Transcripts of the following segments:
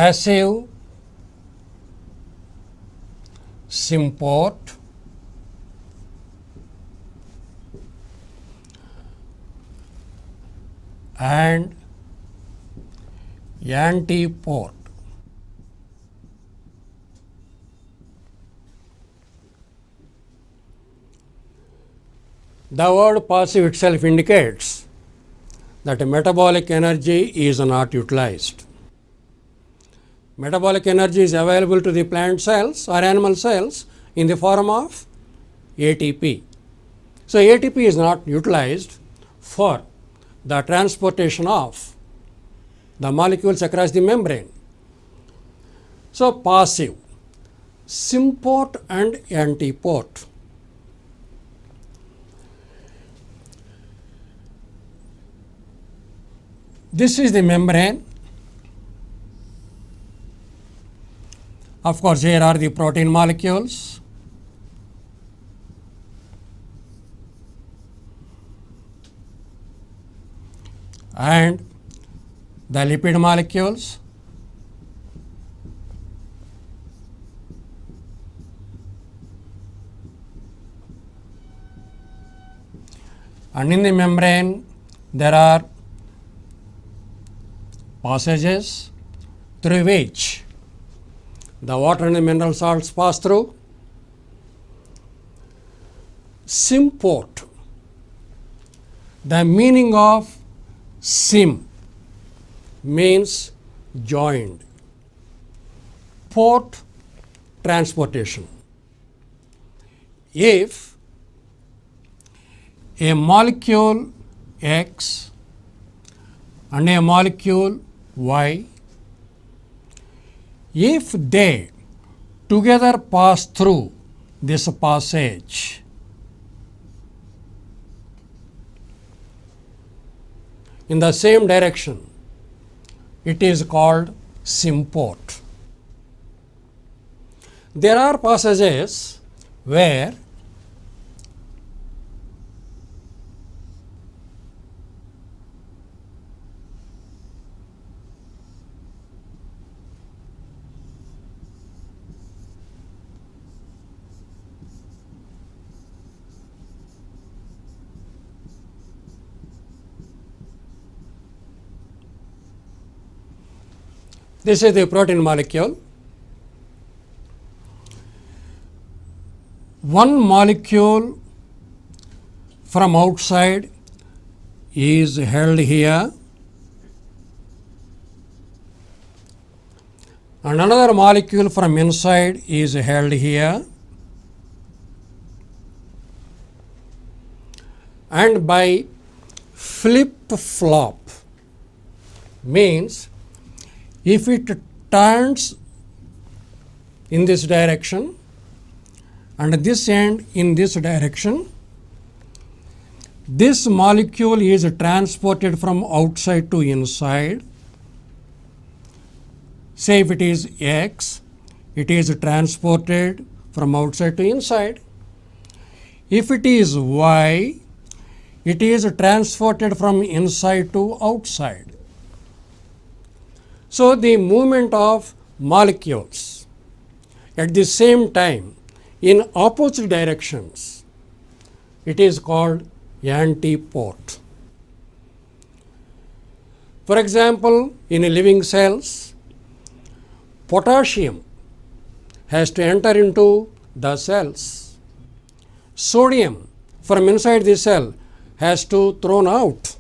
passive symport and antiport. The word passive itself indicates that metabolic energy is not utilized. Metabolic energy is available to the plant cells or animal cells in the form of ATP. So, ATP is not utilized for the transportation of the molecules across the membrane. So, passive symport and antiport. This is the membrane. Of course, here are the protein molecules. And the lipid molecules. And in the membrane, there are passages through which the water and the mineral salts pass through. Symport. The meaning of sym means joined. Port, transportation. If a molecule X and a molecule Y, if they together pass through this passage, in the same direction, it is called symport. There are passages where this is the protein molecule. One molecule from outside is held here, and another molecule from inside is held here, and by flip-flop means if it turns in this direction and this end in this direction, this molecule is transported from outside to inside. Say if it is X, it is transported from outside to inside. If it is Y, it is transported from inside to outside. So, the movement of molecules at the same time in opposite directions, it is called antiport. For example, in living cells, potassium has to enter into the cells. Sodium from inside the cell has to thrown out.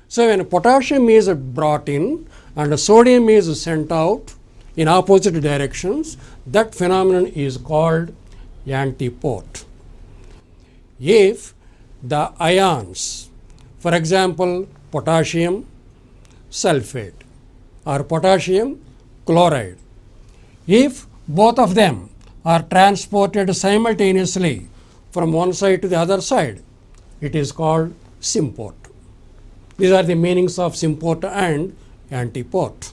So, when potassium is brought in and sodium is sent out in opposite directions, that phenomenon is called antiport. If the ions, for example, potassium sulfate or potassium chloride, if both of them are transported simultaneously from one side to the other side, it is called symport. These are the meanings of symport and antiport.